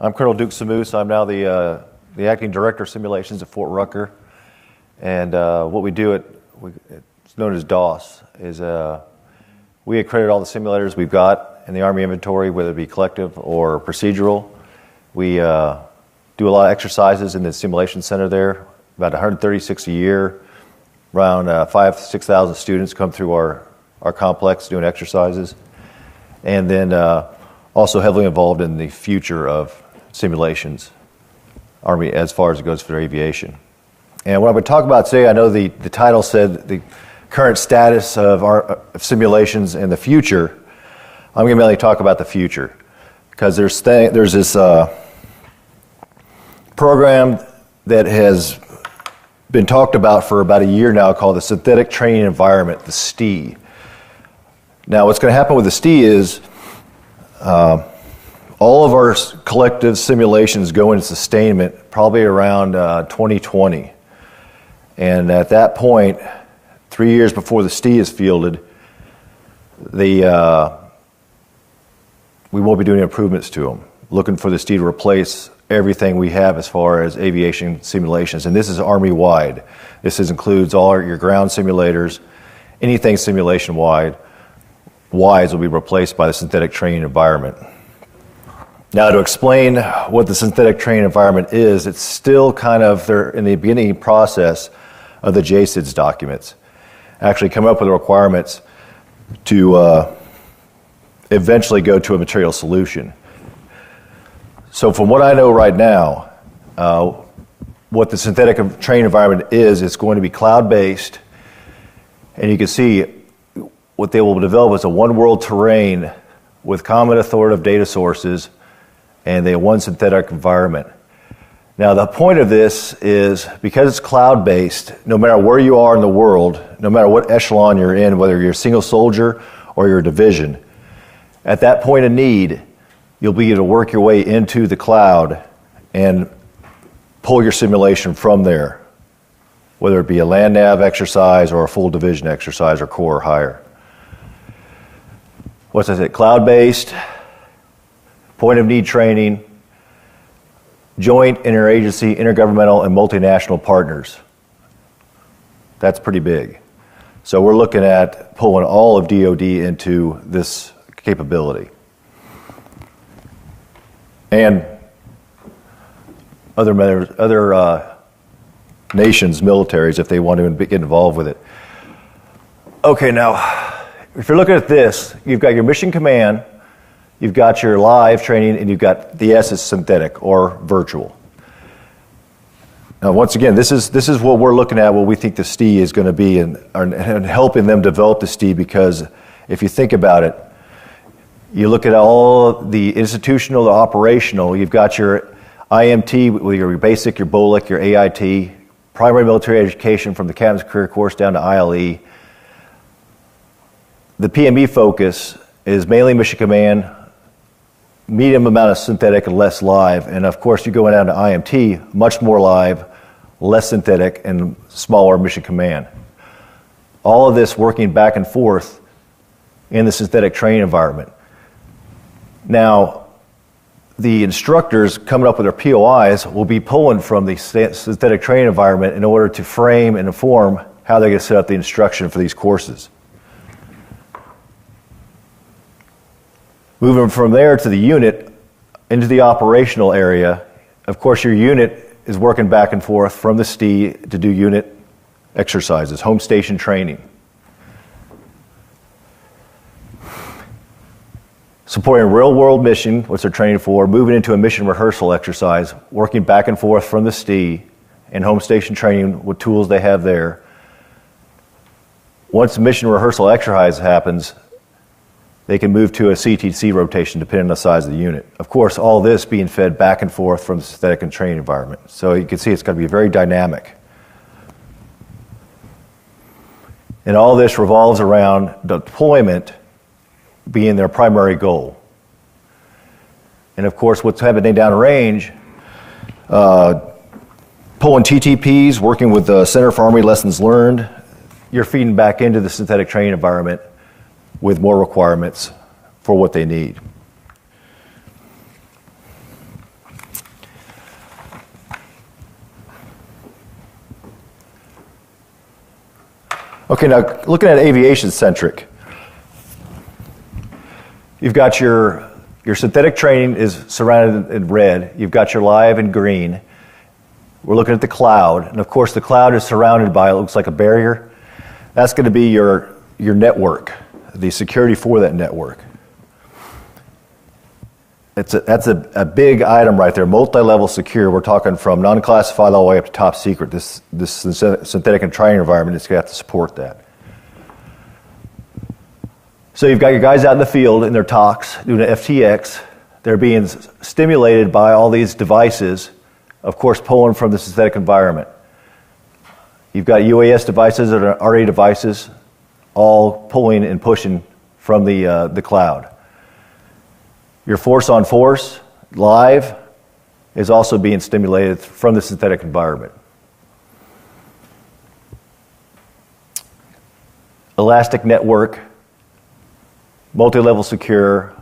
I'm Colonel Duke Samouce. I'm now the Acting Director of Simulations at Fort Rucker. And what we do it's known as DOS, is we accredit all the simulators we've got in the Army inventory, whether it be collective or procedural. We do a lot of exercises in the simulation center there, about 136 a year. Around 5,000 to 6,000 students come through our complex doing exercises. And then also heavily involved in the future of simulations, Army, as far as it goes for aviation. And what I'm going to talk about today, I know the title said the current status of simulations and the future. I'm going to mainly talk about the future, because there's this program that has been talked about for about a year now called the Synthetic Training Environment, the STE. Now what's going to happen with the STE is all of our collective simulations go into sustainment probably around 2020. And at that point, 3 years before the STE is fielded, we won't be doing improvements to them, looking for the STE to replace everything we have as far as aviation simulations. And this is Army-wide. This includes all your ground simulators, anything simulation-wide. WISE will be replaced by the synthetic training environment. Now, to explain what the synthetic training environment is, it's still kind of they're in the beginning process of the JSIDS documents. Actually come up with the requirements to eventually go to a material solution. So from what I know right now, what the synthetic training environment is, it's going to be cloud-based, and you can see what they will develop is a one-world terrain with common authoritative data sources and a one synthetic environment. Now the point of this is, because it's cloud-based, no matter where you are in the world, no matter what echelon you're in, whether you're a single soldier or you're a division, at that point of need, you'll be able to work your way into the cloud and pull your simulation from there, whether it be a land nav exercise or a full division exercise or corps or higher. What's I said? Cloud-based, point of need training, joint, interagency, intergovernmental, and multinational partners. That's pretty big. So we're looking at pulling all of DoD into this capability. And other nations' militaries, if they want to get involved with it. Okay, now, if you're looking at this, you've got your mission command, you've got your live training, and you've got the S is synthetic or virtual. Now, once again, this is what we're looking at, what we think the STE is going to be, and helping them develop the STE, because if you think about it, you look at all the institutional, the operational, you've got your IMT, with your basic, your BOLIC, your AIT, primary military education from the Captain's Career Course down to ILE. The PME focus is mainly mission command, medium amount of synthetic and less live. And of course, you go down to IMT, much more live, less synthetic, and smaller mission command. All of this working back and forth in the synthetic training environment. Now, the instructors coming up with their POIs will be pulling from the synthetic training environment in order to frame and inform how they're going to set up the instruction for these courses. Moving from there to the unit, into the operational area, of course your unit is working back and forth from the STE to do unit exercises, home station training. Supporting real-world mission, which they're training for, moving into a mission rehearsal exercise, working back and forth from the STE and home station training with tools they have there. Once the mission rehearsal exercise happens, they can move to a CTC rotation depending on the size of the unit. Of course, all this being fed back and forth from the synthetic and training environment. So you can see it's going to be very dynamic. And all this revolves around deployment being their primary goal. And of course, what's happening downrange, pulling TTPs, working with the Center for Army Lessons Learned, you're feeding back into the synthetic training environment with more requirements for what they need. Okay, now looking at Aviation Centric, you've got your synthetic training is surrounded in red. You've got your live in green. We're looking at the cloud, and of course the cloud is surrounded by, it looks like a barrier. That's going to be your network, the security for that network. That's a big item right there, multi-level secure. We're talking from non-classified all the way up to top secret. This synthetic and training environment is going to have to support that. So you've got your guys out in the field in their talks doing an FTX. They're being stimulated by all these devices, of course pulling from the synthetic environment. You've got UAS devices that are RA devices, all pulling and pushing from the cloud. Your force on force, live, is also being stimulated from the synthetic environment. Elastic network, multi-level secure.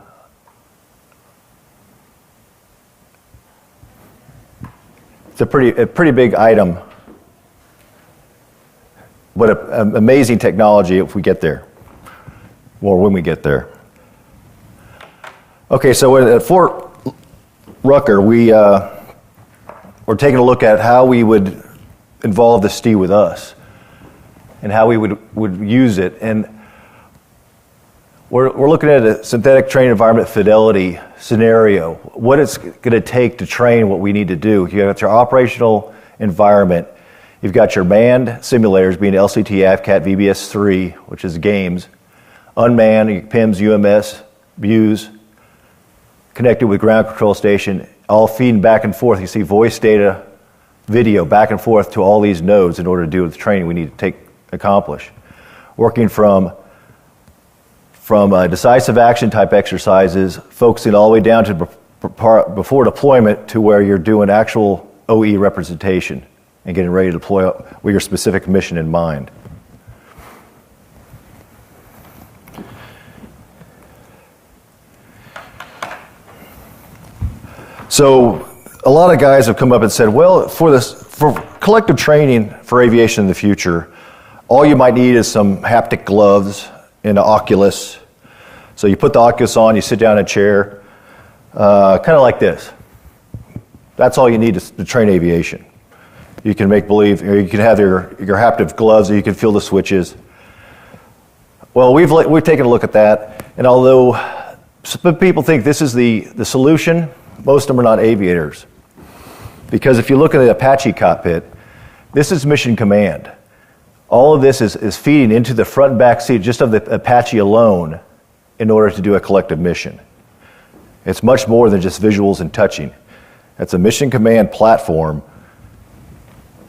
It's a pretty big item, but an amazing technology if we get there, or when we get there. Okay, so at Fort Rucker, we're taking a look at how we would involve the STE with us and how we would use it. And we're looking at a synthetic training environment fidelity scenario, what it's going to take to train what we need to do. You've got your operational environment. You've got your manned simulators being LCT, Appcat, VBS3, which is games, unmanned, PIMS, UMS, views, connected with ground control station, all feeding back and forth. You see voice data, video back and forth to all these nodes in order to do the training we need to accomplish. Working from decisive action type exercises, focusing all the way down to before deployment to where you're doing actual OE representation and getting ready to deploy with your specific mission in mind. So a lot of guys have come up and said, well, for collective training for aviation in the future, all you might need is some haptic gloves and an Oculus. So you put the Oculus on, you sit down in a chair, kind of like this. That's all you need to train aviation. You can make believe, or you can have your haptic gloves, or you can feel the switches. Well, we've taken a look at that, and although some people think this is the solution, most of them are not aviators. Because if you look at the Apache cockpit, this is mission command. All of this is feeding into the front and back seat just of the Apache alone in order to do a collective mission. It's much more than just visuals and touching. It's a mission command platform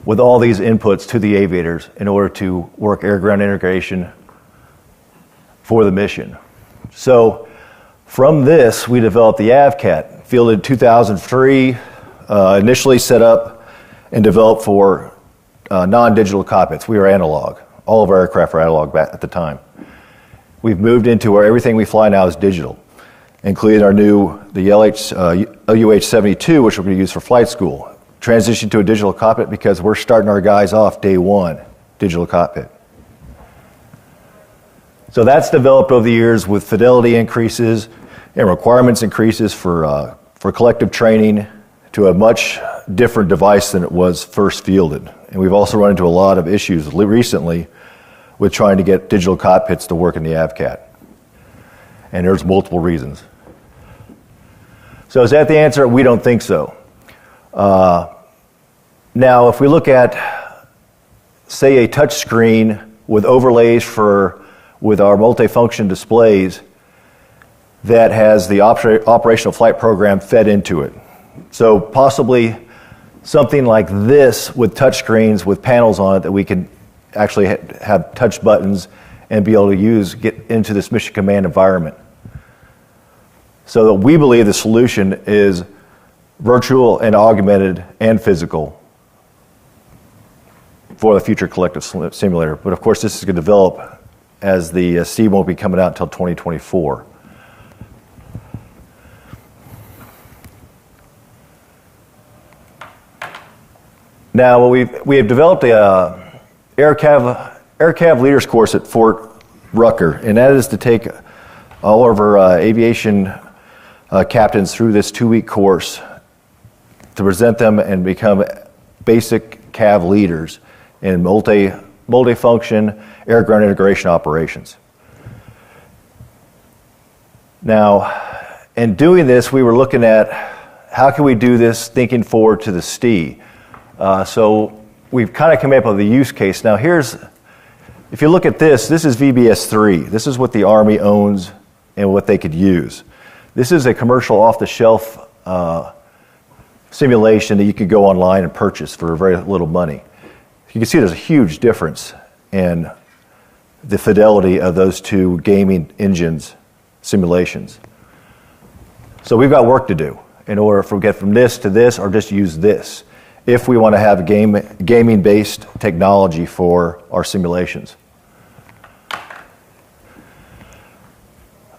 with all these inputs to the aviators in order to work air-ground integration for the mission. So from this, we developed the Avcat, fielded in 2003, initially set up and developed for non-digital cockpits. We were analog. All of our aircraft were analog back at the time. We've moved into where everything we fly now is digital, including the LUH-72, which we're going to use for flight school. Transition to a digital cockpit because we're starting our guys off day one, digital cockpit. So that's developed over the years with fidelity increases and requirements increases for collective training to a much different device than it was first fielded. And we've also run into a lot of issues recently with trying to get digital cockpits to work in the Avcat. And there's multiple reasons. So is that the answer? We don't think so. Now, if we look at, say, a touch screen with overlays with our multifunction displays that has the operational flight program fed into it. So possibly something like this with touch screens with panels on it that we can actually have touch buttons and be able to get into this mission command environment. So that we believe the solution is virtual and augmented and physical for the future collective simulator. But of course, this is going to develop as the STE won't be coming out until 2024. Now, we have developed a air cav AirCav Leaders course at Fort Rucker, and that is to take all of our aviation captains through this 2-week course to present them and become basic CAV leaders in multi-function air-ground integration operations. Now, in doing this, we were looking at how can we do this thinking forward to the STI. So we've kind of come up with a use case. Now if you look at this is VBS3. This is what the Army owns and what they could use. This is a commercial off-the-shelf simulation that you could go online and purchase for very little money. You can see there's a huge difference in the fidelity of those two gaming engines simulations. So we've got work to do in order to get from this to this, or just use this, if we want to have gaming-based technology for our simulations.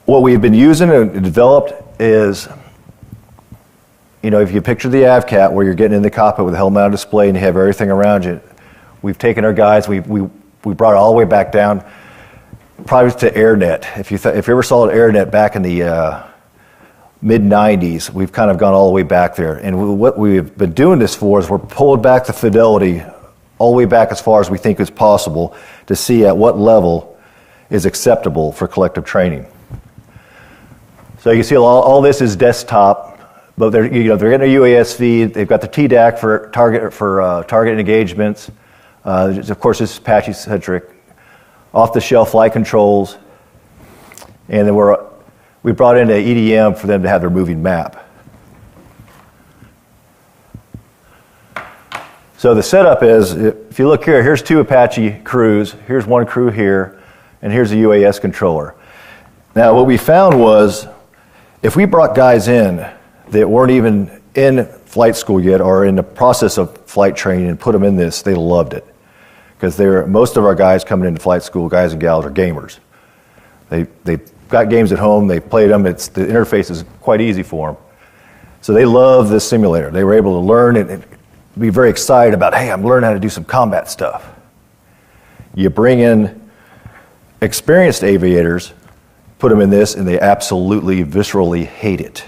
What we've been using and developed is, if you picture the Avcat where you're getting in the cockpit with a helmet-mounted display and you have everything around you, we've taken our guys, we brought it all the way back down, probably to AirNet. If you ever saw an AirNet back in the mid-90s, we've kind of gone all the way back there. And what we've been doing this for is we're pulling back the fidelity all the way back as far as we think is possible to see at what level is acceptable for collective training. So you can see all this is desktop, but they're getting a UAS feed. They've got the TDAC for target engagements. Of course, this is Apache Centric, off-the-shelf flight controls, and then we brought in an EDM for them to have their moving map. So the setup is, if you look here, here's 2 Apache crews, here's 1 crew here, and here's a UAS controller. Now what we found was, if we brought guys in that weren't even in flight school yet or in the process of flight training and put them in this, they loved it. Because most of our guys coming into flight school, guys and gals, are gamers. They've got games at home, they've played them, the interface is quite easy for them. So they love this simulator. They were able to learn and be very excited about, hey, I'm learning how to do some combat stuff. You bring in experienced aviators, put them in this, and they absolutely viscerally hate it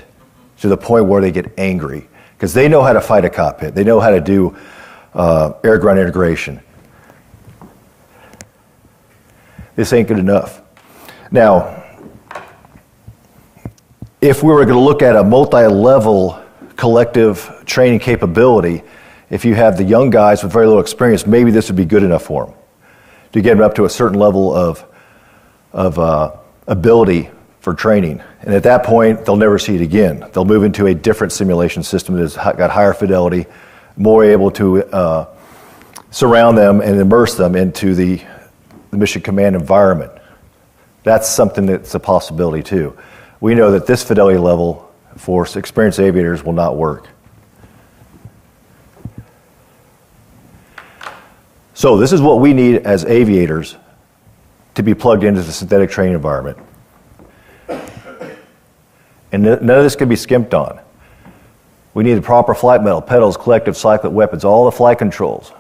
to the point where they get angry because they know how to fight a cockpit. They know how to do air-ground integration. This ain't good enough. Now, if we were going to look at a multi-level collective training capability, if you have the young guys with very little experience, maybe this would be good enough for them to get them up to a certain level of ability for training. And at that point, they'll never see it again. They'll move into a different simulation system that's got higher fidelity, more able to surround them and immerse them into the mission command environment. That's something that's a possibility too. We know that this fidelity level for experienced aviators will not work. So this is what we need as aviators to be plugged into the synthetic training environment. And none of this can be skimped on. We need the proper flight metal, pedals, collective cyclic weapons, all the flight controls,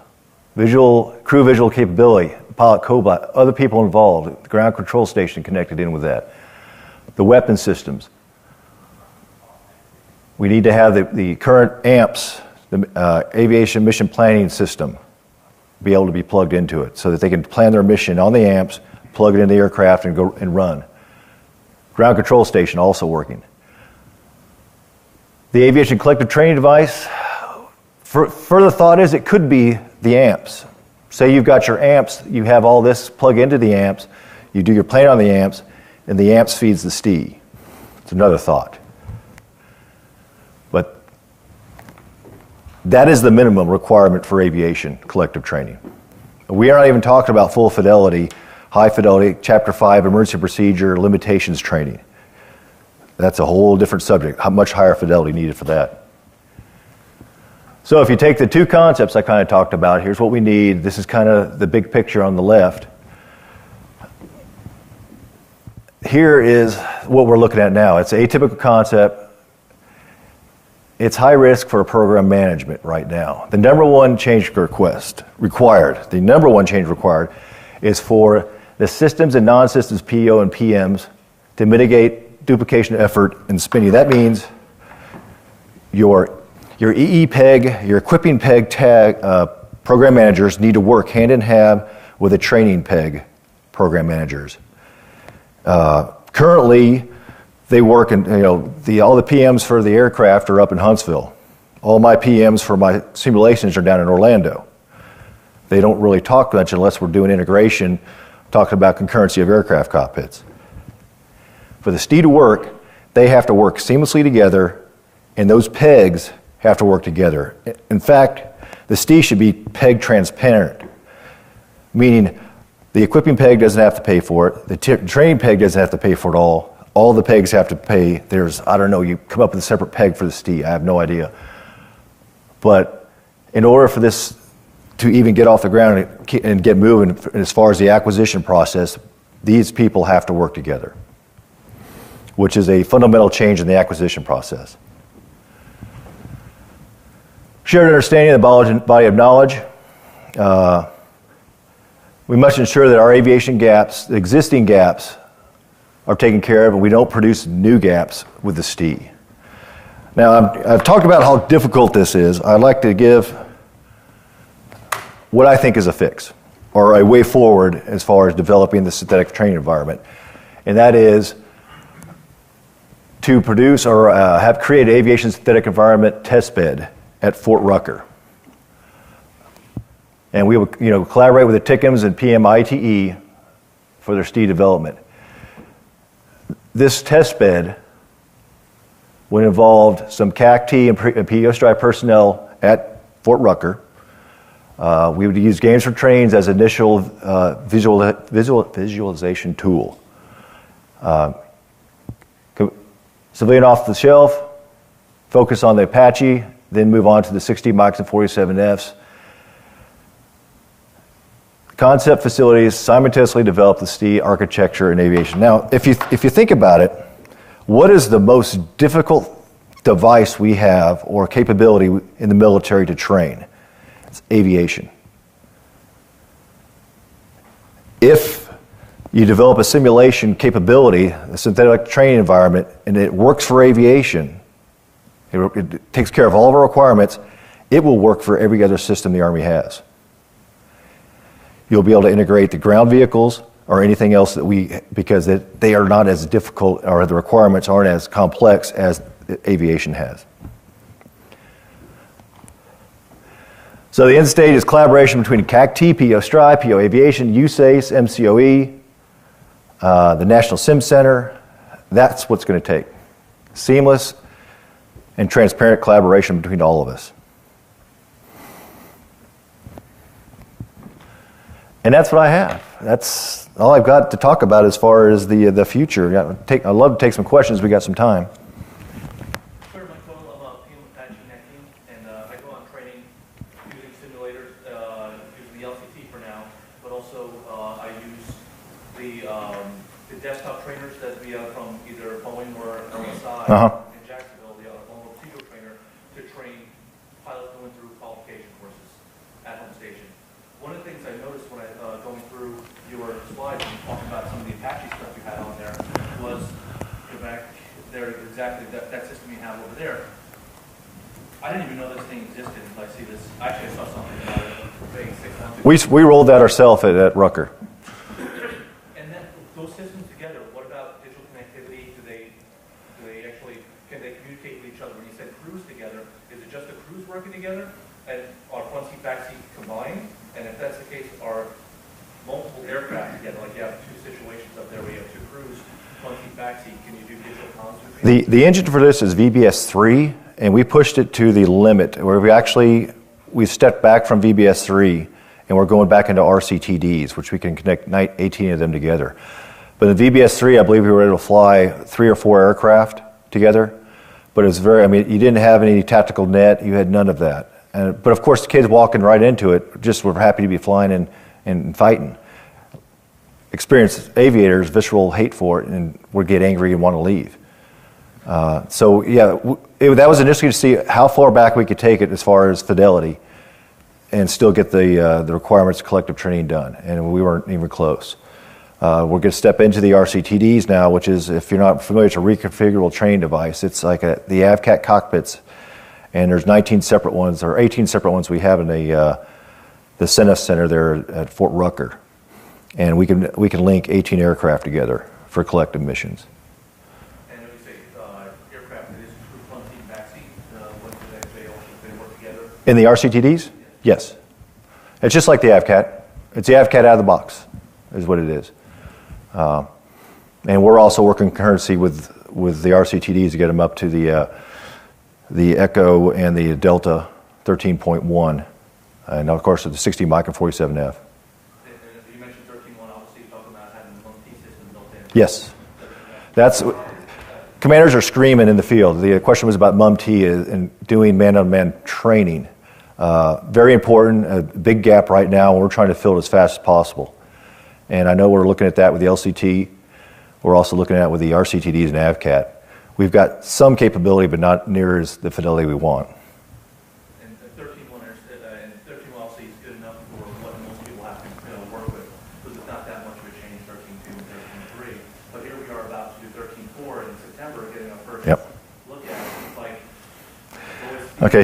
crew visual capability, pilot, co-pilot, other people involved, the ground control station connected in with that, the weapon systems. We need to have the current AMPS, the Aviation Mission Planning System, be able to be plugged into it so that they can plan their mission on the AMPS, plug it in the aircraft and go and run. Ground control station also working. The aviation collective training device, further thought is it could be the AMPS. Say you've got your AMPS, you have all this plug into the AMPS, you do your plan on the AMPS, and the AMPS feeds the STI. It's another thought. But that is the minimum requirement for aviation collective training. We are not even talking about full fidelity, high fidelity, Chapter 5 emergency procedure limitations training. That's a whole different subject. How much higher fidelity needed for that? So if you take the 2 concepts I kind of talked about, here's what we need. This is kind of the big picture on the left. Here is what we're looking at now. It's an atypical concept. It's high risk for program management right now. The number one change required is for the systems and non-systems PO and PMs to mitigate duplication of effort and spending. That means your EE-PEG, your equipping PEG tag program managers need to work hand in hand with the training PEG program managers. Currently, they work in, all the PMs for the aircraft are up in Huntsville. All my PMs for my simulations are down in Orlando. They don't really talk much unless we're doing integration, talking about concurrency of aircraft cockpits. For the STI to work, they have to work seamlessly together, and those PEGs have to work together. In fact, the STI should be PEG transparent, meaning the equipping PEG doesn't have to pay for it, the training PEG doesn't have to pay for it all the PEGs have to pay. There's, I don't know, you come up with a separate PEG for the STI, I have no idea. But in order for this to even get off the ground and get moving as far as the acquisition process, these people have to work together, which is a fundamental change in the acquisition process. Shared understanding of the body of knowledge. We must ensure that our aviation gaps, the existing gaps, are taken care of and we don't produce new gaps with the STI. Now, I've talked about how difficult this is. I'd like to give what I think is a fix or a way forward as far as developing the synthetic training environment. And that is to produce or have created aviation synthetic environment test bed at Fort Rucker. And we will collaborate with the TICMs and PMIT for their STI development. This test bed would involve some CACT and PO Strive personnel at Fort Rucker. We would use games for trains as initial visualization tool. Civilian off the shelf, focus on the Apache, then move on to the 60 mics and 47Fs. Concept facilities simultaneously develop the STI architecture and aviation. Now, if you think about it, what is the most difficult device we have or capability in the military to train? It's aviation. If you develop a simulation capability, a synthetic training environment, and it works for aviation, it takes care of all of our requirements, it will work for every other system the Army has. You'll be able to integrate the ground vehicles or anything else because they are not as difficult or the requirements aren't as complex as aviation has. So the end state is collaboration between CACT, PO Strive, PO Aviation, USAACE, MCOE, the National Sim Center. That's what's going to take. Seamless and transparent collaboration between all of us. And that's what I have. That's all I've got to talk about as far as the future. I'd love to take some questions. We got some time. Sure, Michael. I'm a PM Apache netting, and I go on training using simulators, using the LCT for now, but also I use the desktop trainers that we have from either Boeing or LSI in Jacksonville, the automotive Tigo trainer, to train pilots going through qualification courses at home station. One of the things I noticed when I going through your slides and talking about some of the Apache stuff you had on there was go back there exactly that system you have over there. I didn't even know this thing existed until I see this. Actually, I saw something about it 6 months ago. We rolled that ourselves at Rucker. And then those systems together, what about digital connectivity? Do they actually, can they communicate with each other? When you said crews together, is it just the crews working together? And are front seat, back seat combined? And if that's the case, are multiple aircraft together, like you have two situations up there where you have two crews, front seat, back seat, can you do digital comms between them? The engine for this is VBS3, and we pushed it to the limit, where we stepped back from VBS3, and we're going back into RCTDs, which we can connect 18 of them together. But in VBS3, I believe we were able to fly 3 or 4 aircraft together, but it was you didn't have any tactical net, you had none of that. But of course, the kids walking right into it just were happy to be flying and fighting. Experienced aviators, visceral hate for it, and would get angry and want to leave. So yeah, that was initially to see how far back we could take it as far as fidelity. and still get the requirements of collective training done, and we weren't even close. We're going to step into the RCTDs now, which is, if you're not familiar, it's a reconfigurable training device. It's like the Appcat Cockpits, and there's 19 separate ones, or 18 separate ones we have in the CNF Center there at Fort Rucker. And we can link 18 aircraft together for collective missions. And when you say aircraft, it is true front seat, back seat, what do they work together? In the RCTDs? Yes. It's just like the Appcat. It's the Appcat out of the box, is what it is. And we're also working concurrency with the RCTDs to get them up to the Echo and the Delta 13.1, and of course the 60 Mach and 47F. And you mentioned 13.1, obviously you're talking about having the MUM-T system built in. Yes. That's commanders are screaming in the field. The question was about MUM-T and doing man-on-man training. Very important, a big gap right now, and we're trying to fill it as fast as possible. And I know we're looking at that with the LCT. We're also looking at it with the RCTDs and AVCAT. We've got some capability, but not near as the fidelity we want. And 13.1 and 13.1 obviously is good enough for what most people have to work with, because it's not that much of a change, 13.2 and 13.3. But here we are about to do 13.4 in September, getting our first look at it. It's like, okay,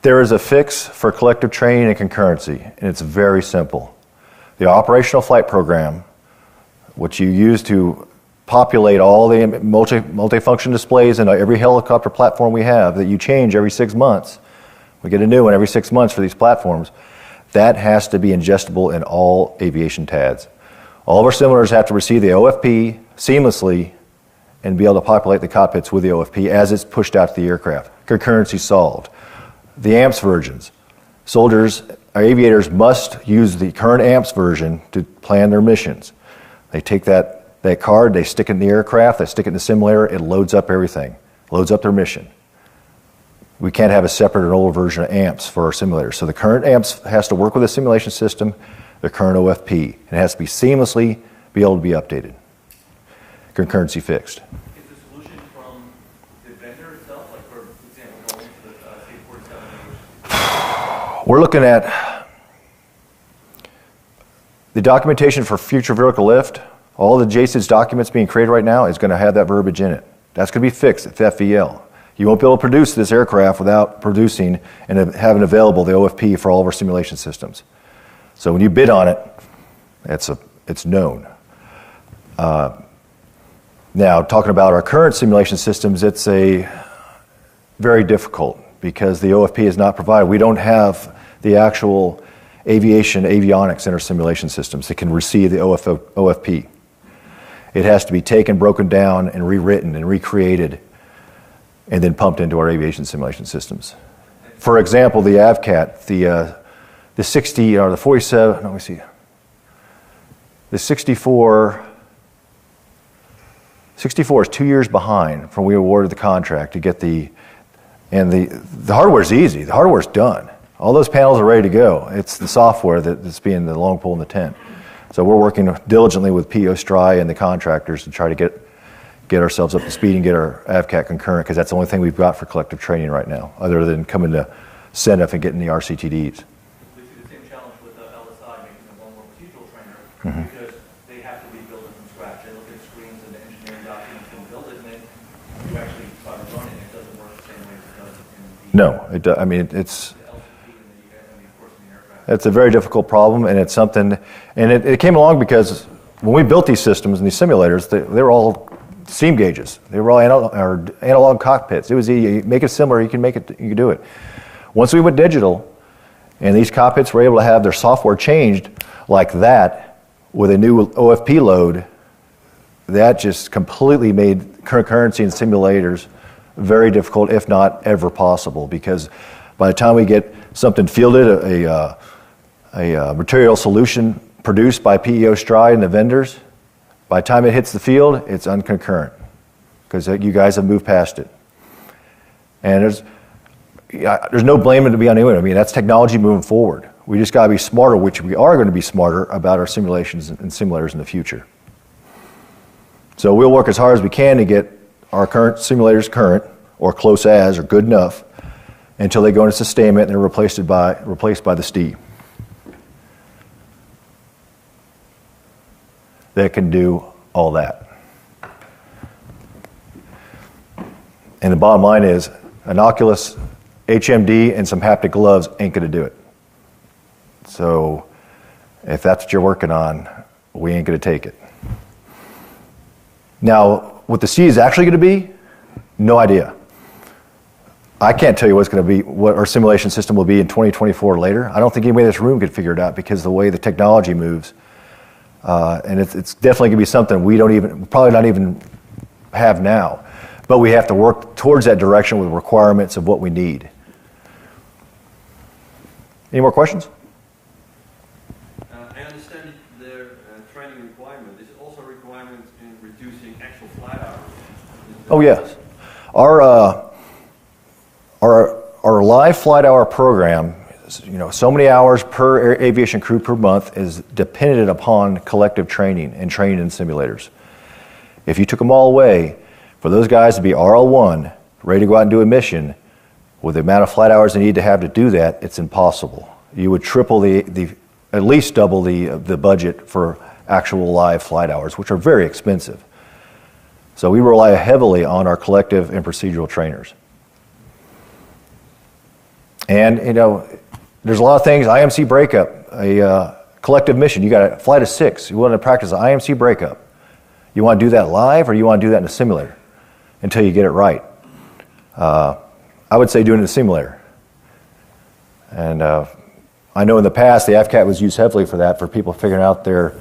there is a fix for collective training and concurrency, and it's very simple. The operational flight program, which you use to populate all the multifunction displays in every helicopter platform we have, that you change every 6 months. We get a new one every 6 months for these platforms. That has to be ingestible in all aviation TADs. All of our simulators have to receive the OFP seamlessly and be able to populate the cockpits with the OFP as it's pushed out to the aircraft. Concurrency solved. The AMPS versions. Soldiers, aviators must use the current AMPS version to plan their missions. They take that card, they stick it in the aircraft, they stick it in the simulator, it loads up everything, loads up their mission. We can't have a separate or older version of AMPS for our simulators. So the current AMPS has to work with the simulation system, the current OFP. It has to be seamlessly be able to be updated. Concurrency fixed. is the solution from the vendor itself, like for example, going to the State 47? We're looking at the documentation for future vertical lift. All the JACE's documents being created right now is going to have that verbiage in it. That's going to be fixed at FVL. You won't be able to produce this aircraft without producing and having available the OFP for all of our simulation systems. So when you bid on it, it's known. Now, talking about our current simulation systems, it's very difficult because the OFP is not provided. We don't have the actual avionics in our simulation systems that can receive the OFP. It has to be taken, broken down, and rewritten and recreated, and then pumped into our aviation simulation systems. For example, the AVCAT, the 60 or the 47. Let me see. The 64 is 2 years behind from we awarded the contract to get the hardware's easy. The hardware's done. All those panels are ready to go. It's the software that's being the long pole in the tent. So we're working diligently with PO Stry and the contractors to try to get ourselves up to speed and get our AVCAT concurrent, because that's the only thing we've got for collective training right now, other than coming to CNF and getting the RCTDs. We see the same challenge with LSI making them one more procedural trainer, because they have to be built from scratch. They look at screens and the engineering documents and build it, and then you actually try to run it, and it doesn't work the same way as it does in the No, it does. I mean, it's. The It's a very difficult problem, and it's something, and it came along because when we built these systems and these simulators, they were all steam gauges. They were all analog cockpits. It was you make it similar, you can do it. Once we went digital, and these cockpits were able to have their software changed like that with a new OFP load, that just completely made concurrency in simulators very difficult, if not ever possible, because by the time we get something fielded, a material solution produced by PEO Stride and the vendors, by the time it hits the field, it's unconcurrent, because you guys have moved past it. And there's no blame to be on anyone. I mean, that's technology moving forward. We just got to be smarter, which we are going to be smarter about our simulations and simulators in the future. So we'll work as hard as we can to get our current simulators current, or close as, or good enough, until they go into sustainment and they're replaced by the STI. That can do all that. And the bottom line is, an Oculus HMD and some haptic gloves ain't going to do it. So if that's what you're working on, we ain't going to take it. Now, what the STI is actually going to be, no idea. I can't tell you what's going to be, what our simulation system will be in 2024 or later. I don't think anybody in this room could figure it out because of the way the technology moves. And it's definitely going to be something we probably not even have now. But we have to work towards that direction with requirements of what we need. Any more questions? I understand their training requirement. Is it also a requirement in reducing actual flight hours? Oh, yes. Our live flight hour program, so many hours per aviation crew per month is dependent upon collective training and training in simulators. If you took them all away, for those guys to be RL1, ready to go out and do a mission, with the amount of flight hours they need to have to do that, it's impossible. You would triple at least double the budget for actual live flight hours, which are very expensive. So we rely heavily on our collective and procedural trainers. And, there's a lot of things, IMC breakup, a collective mission, you got a flight of 6, you want to practice an IMC breakup. You want to do that live or you want to do that in a simulator until you get it right. I would say do it in a simulator. And I know in the past the Appcat was used heavily for that, for people figuring out their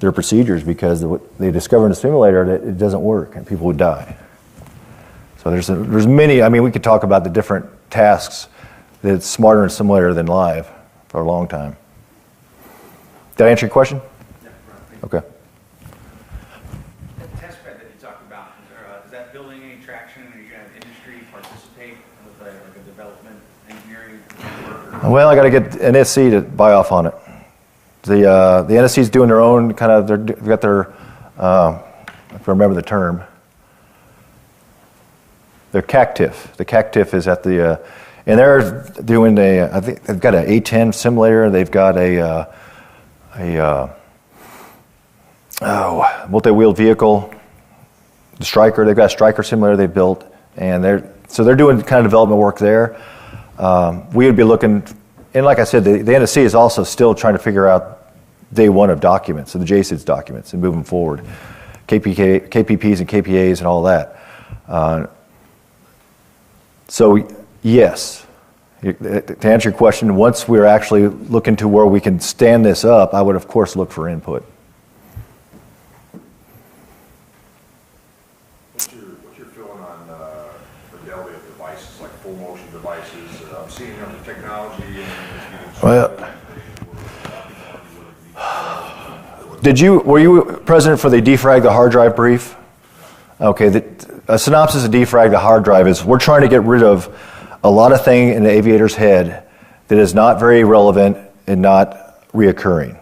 procedures, because they discovered in a simulator that it doesn't work and people would die. So there's many, we could talk about the different tasks that's smarter in simulator than live for a long time. Did I answer your question? Yeah, right. Okay. The test bed that you talked about, is that building any traction? Are you going to have industry participate with like a development, engineering work? Well, I got to get NSC to buy off on it. The NSC is doing their own kind of, they've got their, if I remember the term, their CACTIF. The CACTIF is at the, and they're doing I think they've got an A10 simulator. They've got a multi-wheeled vehicle, the Striker. They've got a Striker simulator they built, and they're doing kind of development work there. We would be looking, and like I said, the NSC is also still trying to figure out day one of documents, so the JSIDS documents, and moving forward, KPPs and KPAs and all that. So yes, to answer your question, once we're actually looking to where we can stand this up, I would of course look for input. What's your feeling on fidelity of devices, like full motion devices? I'm seeing the technology and were you present for the defrag the hard drive brief? Okay, a synopsis of defrag the hard drive is we're trying to get rid of a lot of thing in the aviator's head that is not very relevant and not reoccurring.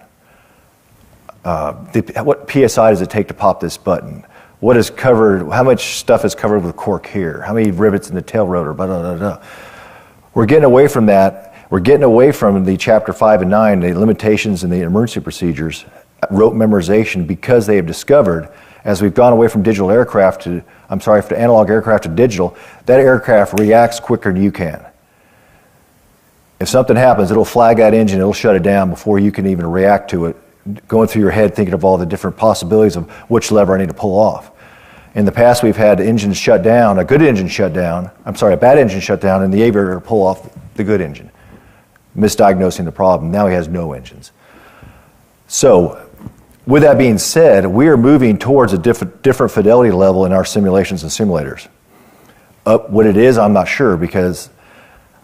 What PSI does it take to pop this button? What is covered, how much stuff is covered with cork here? How many rivets in the tail rotor? Blah, blah, blah, blah. We're getting away from that. We're getting away from the chapter 5 and 9, the limitations and the emergency procedures, rote memorization, because they have discovered, as we've gone away from digital aircraft to, from analog aircraft to digital, that aircraft reacts quicker than you can. If something happens, it'll flag that engine, it'll shut it down before you can even react to it, going through your head thinking of all the different possibilities of which lever I need to pull off. In the past, we've had engines shut down, a bad engine shut down, and the aviator pull off the good engine, misdiagnosing the problem. Now he has no engines. So, with that being said, we are moving towards a different fidelity level in our simulations and simulators. What it is, I'm not sure, because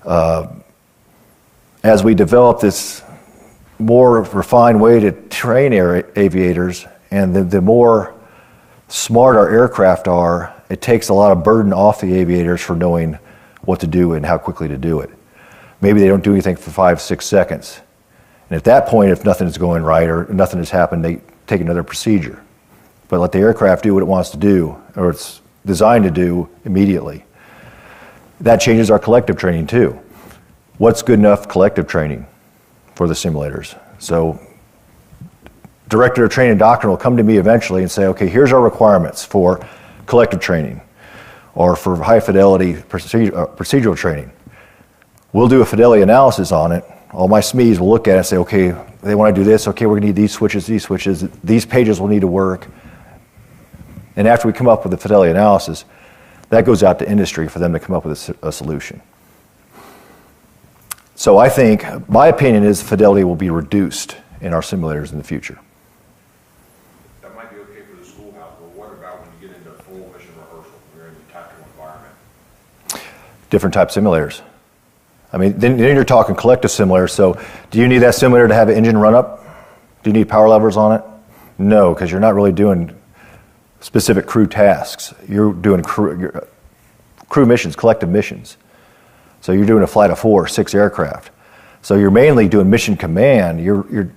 as we develop this more refined way to train aviators, and the more smart our aircraft are, it takes a lot of burden off the aviators for knowing what to do and how quickly to do it. Maybe they don't do anything for 5-6 seconds. And at that point, if nothing's going right or nothing has happened, they take another procedure. But let the aircraft do what it wants to do, or it's designed to do, immediately. That changes our collective training too. What's good enough collective training for the simulators? So Director of Training and Doctrine will come to me eventually and say, okay, here's our requirements for collective training or for high fidelity procedural training. We'll do a fidelity analysis on it. All my SMEs will look at it and say, okay, they want to do this, okay, we're going to need these switches, these pages will need to work. And after we come up with the fidelity analysis, that goes out to industry for them to come up with a solution. So I think, my opinion is fidelity will be reduced in our simulators in the future. That might be okay for the schoolhouse, but what about when you get into full mission rehearsal, when you're in the tactical environment? Different type simulators. I mean, then you're talking collective simulators, so do you need that simulator to have an engine run up? Do you need power levers on it? No, because you're not really doing specific crew tasks. You're doing crew missions, collective missions. So you're doing a flight of 4 or 6 aircraft. So you're mainly doing mission command. You're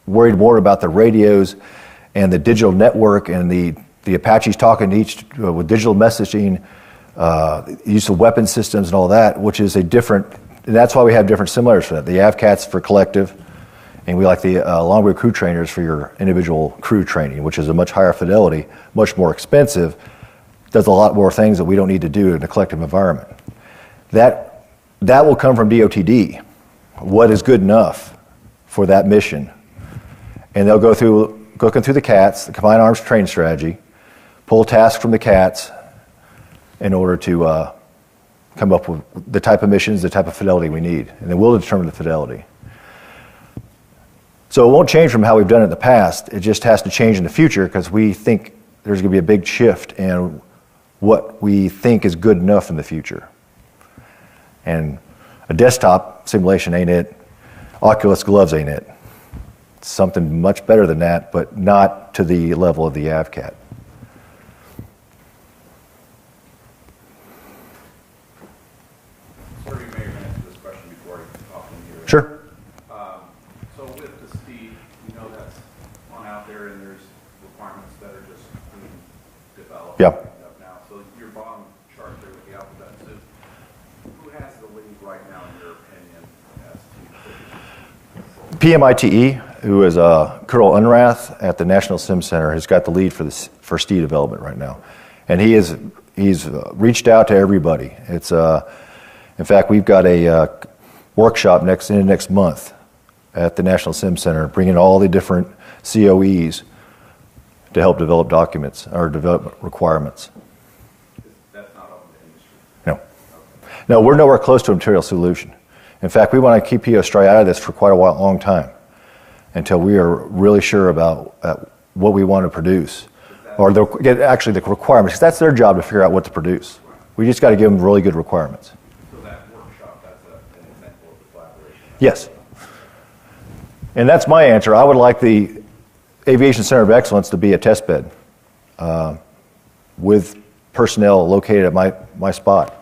worried more about the radios and the digital network and the Apaches talking to each with digital messaging, use of weapon systems and all that, which is a different, and that's why we have different simulators for that. The Avcats for collective, and we like the long-wheel crew trainers for your individual crew training, which is a much higher fidelity, much more expensive, does a lot more things that we don't need to do in a collective environment. That will come from DOTD. What is good enough for that mission? And they'll go through, looking through the CATs, the Combined Arms Training Strategy, pull tasks from the CATs in order to come up with the type of missions, the type of fidelity we need. And then we'll determine the fidelity. So it won't change from how we've done it in the past. It just has to change in the future because we think there's going to be a big shift in what we think is good enough in the future. And a desktop simulation ain't it. Oculus gloves ain't it. It's something much better than that, but not to the level of the Avcat. Sir, you may have answered this question before I talk in here. Sure. So with the STEED, we know that's on out there and there's requirements that are just being developed. Yeah. Now, so your bottom chart there with the alphabet soup, who has the lead right now in your opinion as to PMIT, who is Colonel Unrath at the National Sim Center, has got the lead for STEE development right now. And he's reached out to everybody. It's in fact, we've got a workshop next month at the National Sim Center, bringing all the different COEs to help develop documents or develop requirements. that's not open to industry? No. Okay. No, we're nowhere close to a material solution. In fact, we want to keep POSTRI out of this for quite a long time until we are really sure about what we want to produce. Or actually the requirements, because that's their job to figure out what to produce. We just got to give them really good requirements. So that workshop, that's an example of the collaboration? Yes. And that's my answer. I would like the Aviation Center of Excellence to be a test bed with personnel located at my spot.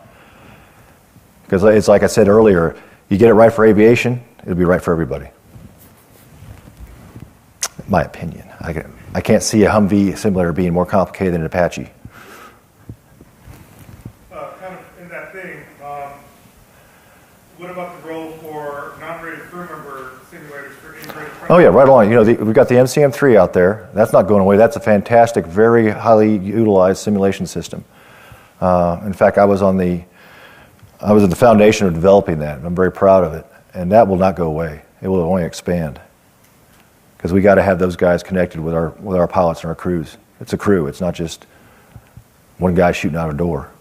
Because it's like I said earlier, you get it right for aviation, it'll be right for everybody. My opinion. I can't see a Humvee simulator being more complicated than an Apache. Kind of in that thing, what about the role for non-rated crew member simulators for integrated training? Oh yeah, right along. You know, we've got the MCM3 out there. That's not going away. That's a fantastic, very highly utilized simulation system. In fact, I was at the foundation of developing that. I'm very proud of it, and that will not go away. It will only expand because we got to have those guys connected with our pilots and our crews. It's a crew. It's not just one guy shooting out a door.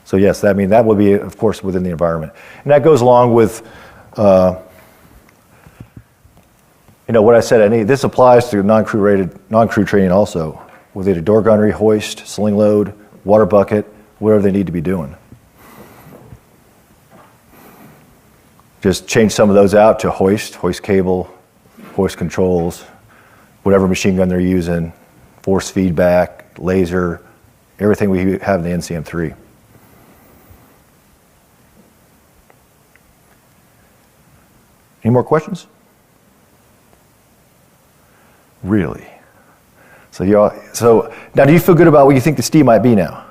So yes, that will be, of course, within the environment, and that goes along with, what I said. This applies to non-crew training also, with either door gunnery, hoist, sling load, water bucket, whatever they need to be doing. Just change some of those out to hoist cable, hoist controls, whatever machine gun they're using, force feedback, laser, everything we have in the NCM3. Any more questions? Really? So now do you feel good about what you think the STEE might be now?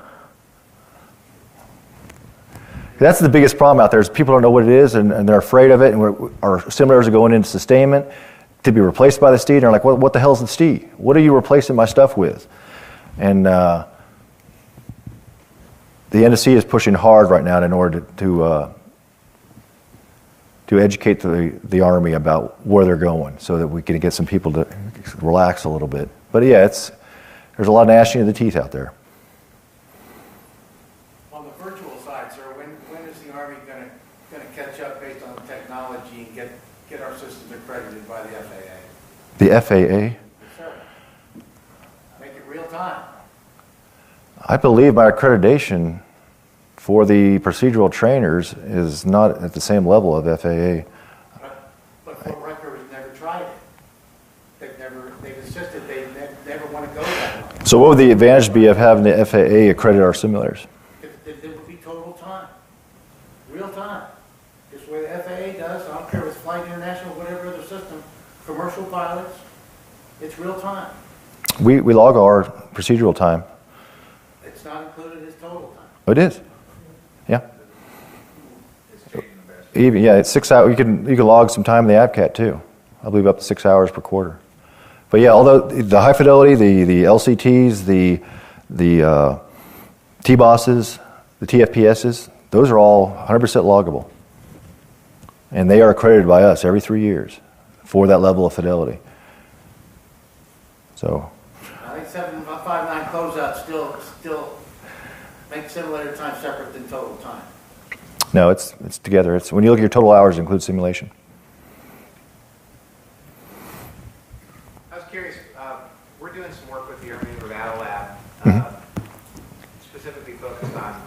That's the biggest problem out there is people don't know what it is and they're afraid of it, and our simulators are going into sustainment to be replaced by the STEED, and they're like, what the hell's the STEED? What are you replacing my stuff with? And the NSC is pushing hard right now in order to educate the Army about where they're going so that we can get some people to relax a little bit. But yeah, there's a lot of gnashing of the teeth out there. On the virtual side, sir, when is the Army going to catch up based on the technology and get our systems accredited by the FAA? The FAA? Yes, sir. Make it real time. I believe my accreditation for the procedural trainers is not at the same level of FAA. But Fort Rucker has never tried it. They've insisted they never want to go that way. So what would the advantage be of having the FAA accredit our simulators? It would be total time. Real time. Just the way the FAA does. I don't care if it's Flight International, whatever other system, commercial pilots, it's real time. We log our procedural time. It's not included as total time. Oh, it is. Yeah. Even it's 6 hours. You can log some time in the Appcat too. I believe up to 6 hours per quarter. But yeah, although the high fidelity, the LCTs, the TBosses, the TFPSs, those are all 100% loggable, and they are accredited by us every 3 years for that level of fidelity. So. I think 759 closeout still make simulator time separate than total time. No, it's together. It's when you look at your total hours, it includes simulation. I was curious. We're doing some work with the Army Battle Lab, specifically focused on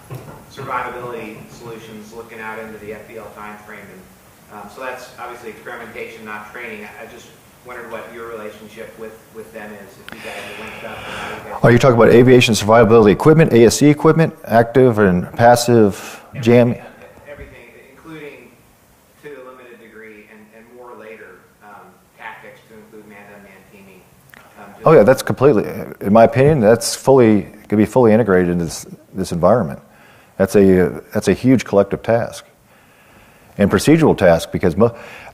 survivability solutions, looking out into the FBL time frame, and so that's obviously experimentation, not training. I just wondered what your relationship with them is, if you guys are linked up. And how you guys Are you talking about aviation survivability equipment, ASC equipment, active and passive jam? Everything, including to a limited degree and more later, tactics to include man-to-man teaming. Oh yeah, that's completely, in my opinion, that's can be fully integrated into this environment. That's a huge collective task. And procedural task, because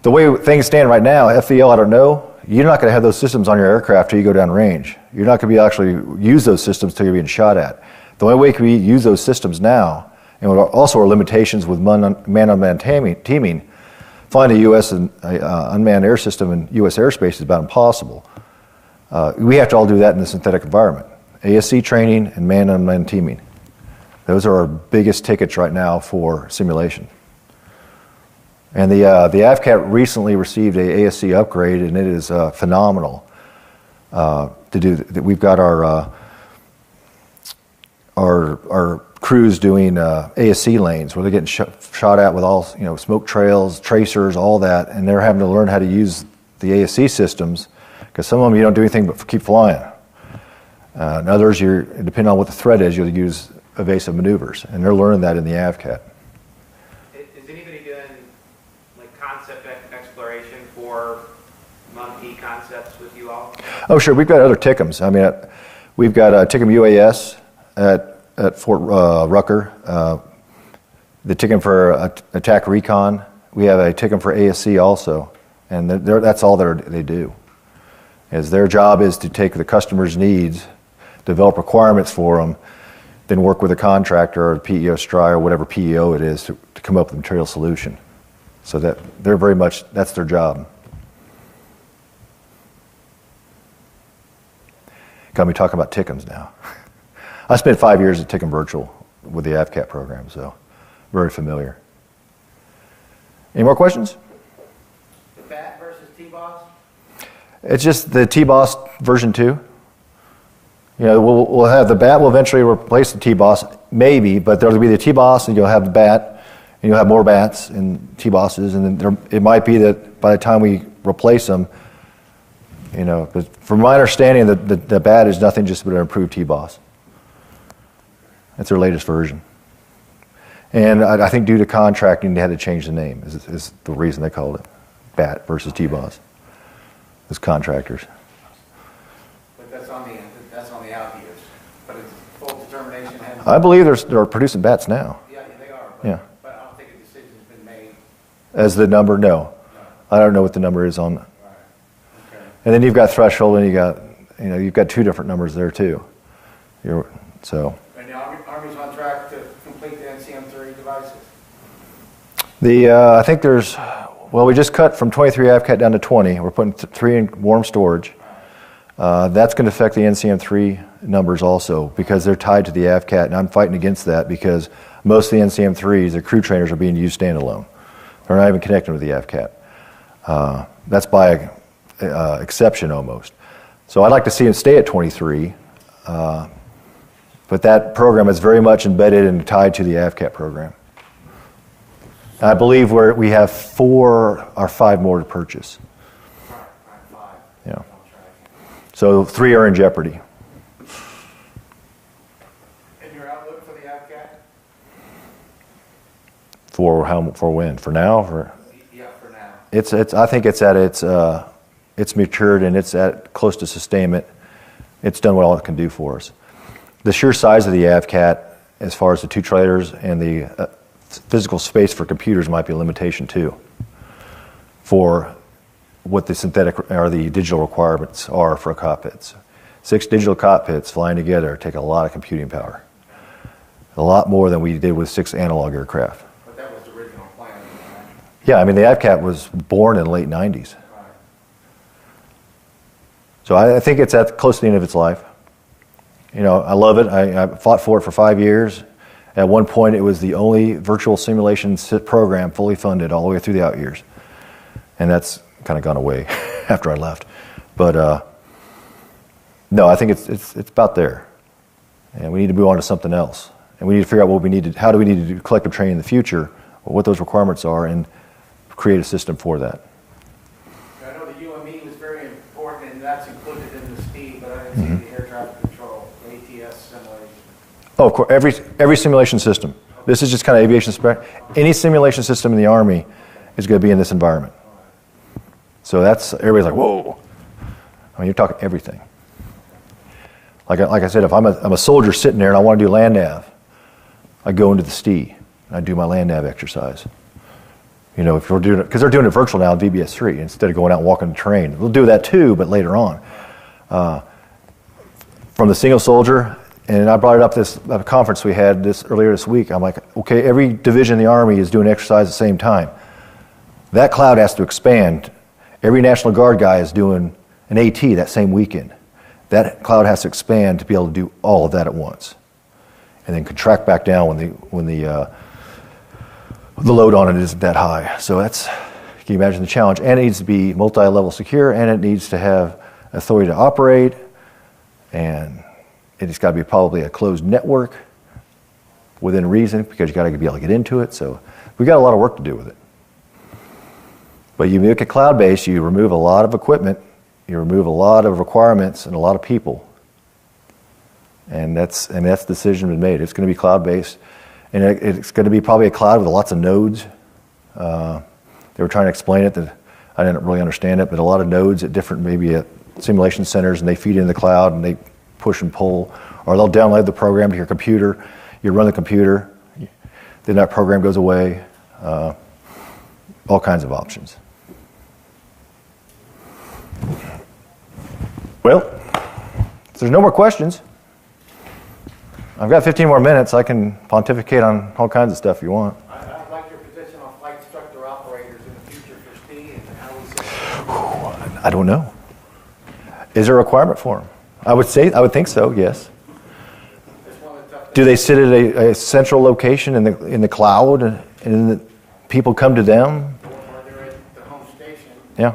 the way things stand right now, FVL, I don't know, you're not going to have those systems on your aircraft till you go down range. You're not going to be actually use those systems till you're being shot at. The only way we use those systems now, and also our limitations with man-on-man teaming, flying a U.S. unmanned air system in U.S. airspace is about impossible. We have to all do that in the synthetic environment. ASC training and man-on-man teaming. Those are our biggest tickets right now for simulation. And the Avcat recently received a ASC upgrade, and it is phenomenal to do. We've got our crews doing ASC lanes where they're getting shot at with all smoke trails, tracers, all that, and they're having to learn how to use the ASC systems because some of them you don't do anything but keep flying. And others, depending on what the threat is, you'll use evasive maneuvers, and they're learning that in the Avcat. Is anybody doing concept exploration for monkey concepts with you all? Oh, sure. We've got other TICMs. I mean, we've got TICM UAS at Fort Rucker, the TICM for attack recon. We have a TICM for ASC also, and that's all they do. Their job is to take the customer's needs, develop requirements for them, then work with a contractor or PEO STRI or whatever PEO it is to come up with a material solution. So that's their job. Got me talking about TICMs now. I spent 5 years at TICM Virtual with the Appcat program, so very familiar. Any more questions? The BAT versus TBoss? It's just the TBoss version 2. We'll have the BAT will eventually replace the TBoss, maybe, but there'll be the TBoss and you'll have the BAT, and you'll have more BATs and TBosses, and then it might be that by the time we replace them, but from my understanding, the BAT is nothing just but an improved TBoss. That's their latest version. And I think due to contracting, they had to change the name, is the reason they called it BAT versus TBoss. As contractors. But that's on the out years. But it's full determination. I believe they're producing BATs now. Yeah, they are. Yeah. But May? As the number, no. I don't know what the number is on. Right. Okay. And then you've got threshold, and you've got two different numbers there too. So. And the Army's on track to complete the NCM3 devices? I think we just cut from 23 Appcat down to 20. We're putting 3 in warm storage. That's going to affect the NCM3 numbers also because they're tied to the Appcat, and I'm fighting against that because most of the NCM3s, the crew trainers, are being used standalone. They're not even connected with the Appcat. That's by exception almost. So I'd like to see it stay at 23, but that program is very much embedded and tied to the Appcat program. I believe we have 4 or 5 more to purchase. Right, 5. Yeah. So 3 are in jeopardy. And your outlook for the Appcat? For when? For now? Yeah, for now. I think it's at it's matured and it's at close to sustainment. It's done what all it can do for us. The sheer size of the Appcat, as far as the 2 trailers and the physical space for computers, might be a limitation too. For what the synthetic or the digital requirements are for cockpits. 6 digital cockpits flying together take a lot of computing power. A lot more than we did with 6 analog aircraft. But that was the original plan, right? Yeah, I mean the Appcat was born in the late 90s. Right. So I think it's at close to the end of its life. I love it. I fought for it for 5 years. At one point, it was the only virtual simulation program fully funded all the way through the out years. And that's kind of gone away after I left. But no, I think it's about there. And we need to move on to something else. And we need to figure out how do we need to do collective training in the future, or what those requirements are, and create a system for that. I know the UME was very important, and that's included in the STEAM, but I didn't see the air traffic control, ATS simulation. Oh, of course, every simulation system. This is just kind of aviation spec. Any simulation system in the Army is going to be in this environment. So everybody's like, whoa. I mean, you're talking everything. Like I said, if I'm a soldier sitting there and I want to do land nav, I go into the STE and I do my land nav exercise. If we're doing it, because they're doing it virtual now in VBS3 instead of going out and walking the terrain. We'll do that too, but later on. From the single soldier, and I brought it up at a conference we had earlier this week. I'm like, okay, every division in the Army is doing exercise at the same time. That cloud has to expand. Every National Guard guy is doing an AT that same weekend. That cloud has to expand to be able to do all of that at once, and then contract back down when the load on it isn't that high. So can you imagine the challenge? And it needs to be multi-level secure, and it needs to have authority to operate, and it's got to be probably a closed network within reason, because you got to be able to get into it. So we got a lot of work to do with it. But you make it cloud-based, you remove a lot of equipment, you remove a lot of requirements and a lot of people. And that's the decision been made. It's going to be cloud-based, and it's going to be probably a cloud with lots of nodes. They were trying to explain it, that I didn't really understand it, but a lot of nodes at different, maybe at simulation centers, and they feed into the cloud and they push and pull, or they'll download the program to your computer. You run the computer, then that program goes away. All kinds of options. Well, if there's no more questions, I've got 15 more minutes. I can pontificate on all kinds of stuff you want. I'd like your position on flight instructor operators in the future for STE and how we set. I don't know. Is there a requirement for them? I would think so, yes. Do they sit at a central location in the cloud, and people come to them? Or they're at the home station. Yeah.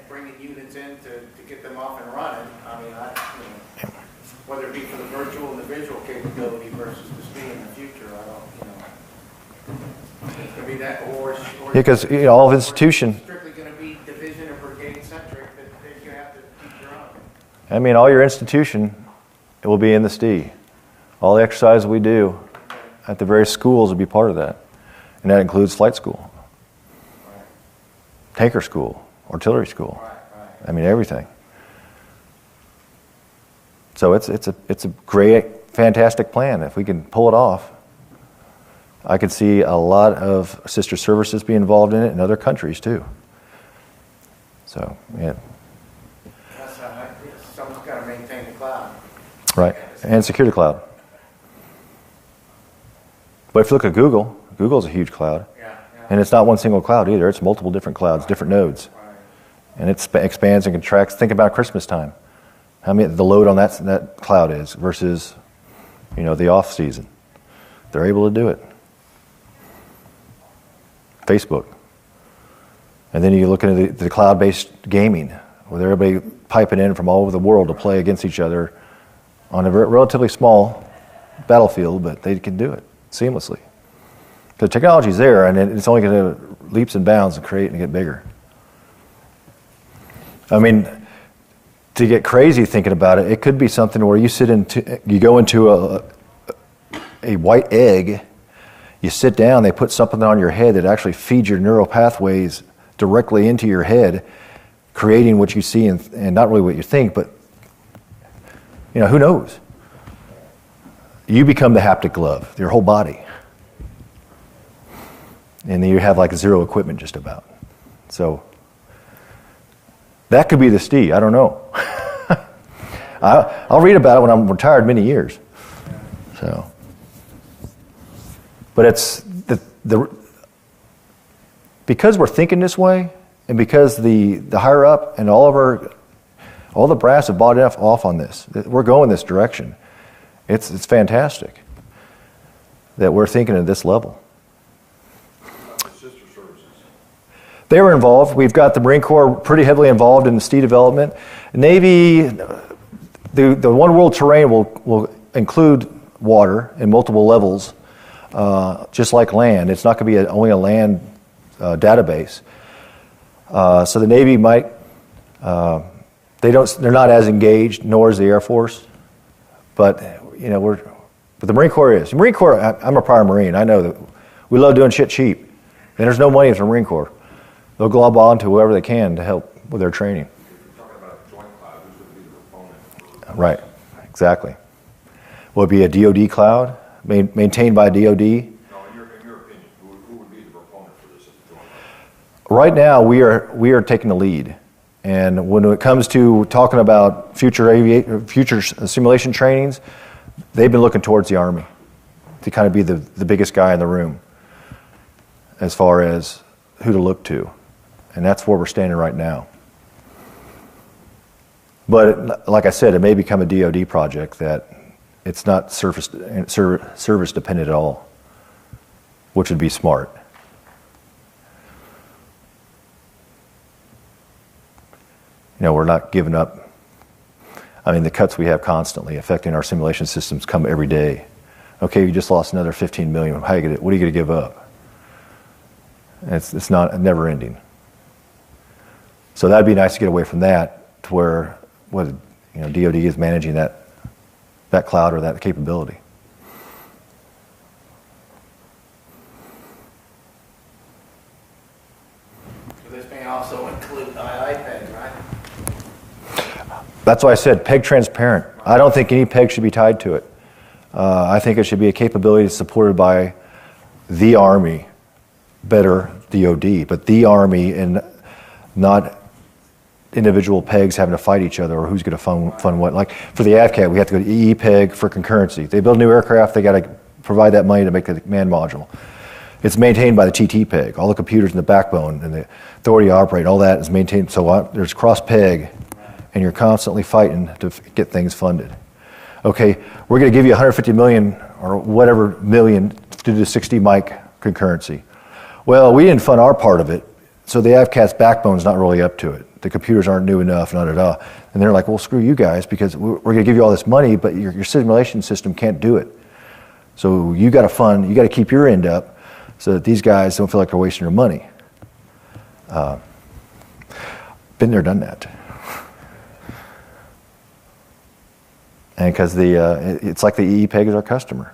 Bringing units in to get them off and running. I mean, whether it be for the virtual and the visual capability versus the STE in the future, I don't, It's going to be that, or Because all of institution. Strictly going to be division or brigade centric that you have to keep your own. I mean, all your institution, it will be in the STE. All the exercise we do at the various schools will be part of that. And that includes flight school, tanker school, artillery school. I mean, everything. So it's a great, fantastic plan if we can pull it off. I could see a lot of sister services be involved in it in other countries too. So, yeah. Someone's got to maintain the cloud. Right, and secure the cloud. But if you look at Google, Google's a huge cloud. And it's not one single cloud either. It's multiple different clouds, different nodes. And it expands and contracts. Think about Christmas time. How many the load on that cloud is versus, the off season. They're able to do it. Facebook. And then you look into the cloud-based gaming, with everybody piping in from all over the world to play against each other on a relatively small battlefield, but they can do it seamlessly. The technology's there, and it's only going to leaps and bounds and create and get bigger. I mean, to get crazy thinking about it, it could be something where you go into a white egg, you sit down, they put something on your head that actually feeds your neural pathways directly into your head, creating what you see and not really what you think, but who knows? You become the haptic glove, your whole body. And then you have like zero equipment just about. So that could be the STI, I don't know. I'll read about it when I'm retired many years. So, but it's because we're thinking this way, and because the higher up and all the brass have bought off on this. We're going this direction. It's fantastic that we're thinking at this level. Sister services. They were involved. We've got the Marine Corps pretty heavily involved in the STI development. Navy, the One World terrain will include water in multiple levels, just like land. It's not going to be only a land database. So the Navy might, they're not as engaged, nor is the Air Force. But but the Marine Corps is. The Marine Corps, I'm a prior Marine. I know that we love doing shit cheap. And there's no money for the Marine Corps. They'll glob on to whoever they can to help with their training. If you're talking about a joint cloud, who's going to be the proponent? Right, exactly. Will it be a DoD cloud, maintained by DoD? No, in your opinion, who would be the proponent for this joint cloud? Right now, we are taking the lead. And when it comes to talking about future simulation trainings, they've been looking towards the Army to kind of be the biggest guy in the room as far as who to look to. And that's where we're standing right now. But like I said, it may become a DoD project that it's not service dependent at all, which would be smart. We're not giving up. I mean, the cuts we have constantly affecting our simulation systems come every day. Okay, you just lost another 15 million. What are you going to give up? It's not never ending. So that'd be nice to get away from that to where DoD is managing that cloud or that capability. So this may also include iPads, right? That's why I said PEG transparent. I don't think any PEG should be tied to it. I think it should be a capability supported by the Army, better DoD, but the Army, and not individual PEGs having to fight each other or who's going to fund what. Like for the Appcat, we have to go to EE-PEG for concurrency. They build new aircraft, they got to provide that money to make the command module. It's maintained by the TT-PEG. All the computers in the backbone and the authority to operate, all that is maintained. So there's cross-PEG, and you're constantly fighting to get things funded. Okay, we're going to give you 150 million or whatever million to do 60 mic concurrency. Well, we didn't fund our part of it, so the Appcat's backbone's not really up to it. The computers aren't new enough, and they're like, well, screw you guys, because we're going to give you all this money, but your simulation system can't do it. So you got to keep your end up so that these guys don't feel like they're wasting their money. Been there, done that. And because it's like the EE-PEG is our customer.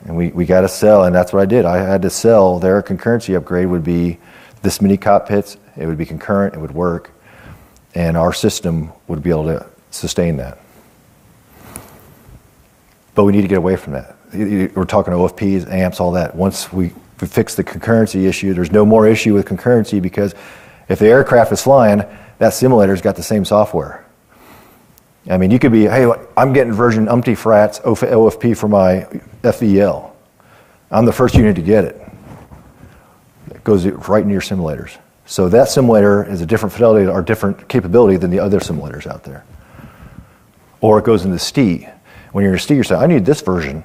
And we got to sell, and that's what I did. I had to sell their concurrency upgrade would be this many cockpits, it would be concurrent, it would work, and our system would be able to sustain that. But we need to get away from that. we're talking OFPs, amps, all that. Once we fix the concurrency issue, there's no more issue with concurrency, because if the aircraft is flying, that simulator's got the same software. I mean, you could be, hey, I'm getting version umpty frats OFP for my FVL. I'm the first unit to get it. It goes right into your simulators. So that simulator is a different fidelity or different capability than the other simulators out there. Or it goes into STI. When you're in STI, you're saying, I need this version.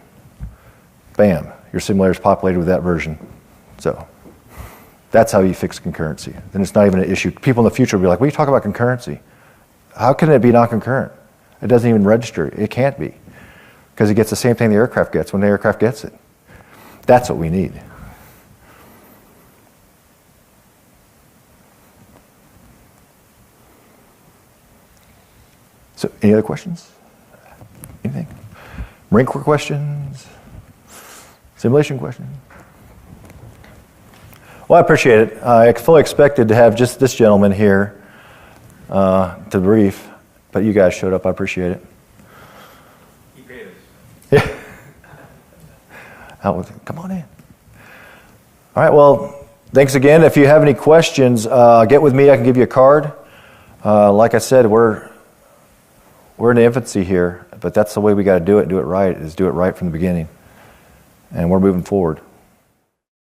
Bam, your simulator's populated with that version. So that's how you fix concurrency. Then it's not even an issue. People in the future will be like, what are you talking about concurrency? How can it be non-concurrent? It doesn't even register. It can't be. Because it gets the same thing the aircraft gets when the aircraft gets it. That's what we need. So, any other questions? Anything? Marine Corps questions? Simulation questions? Well, I appreciate it. I fully expected to have just this gentleman here to brief, but you guys showed up. I appreciate it. He paid us. Yeah. Out with it. Come on in. All right, well, thanks again. If you have any questions, get with me. I can give you a card. Like I said, we're in the infancy here, but that's the way we got to do it right, is do it right from the beginning. And we're moving forward.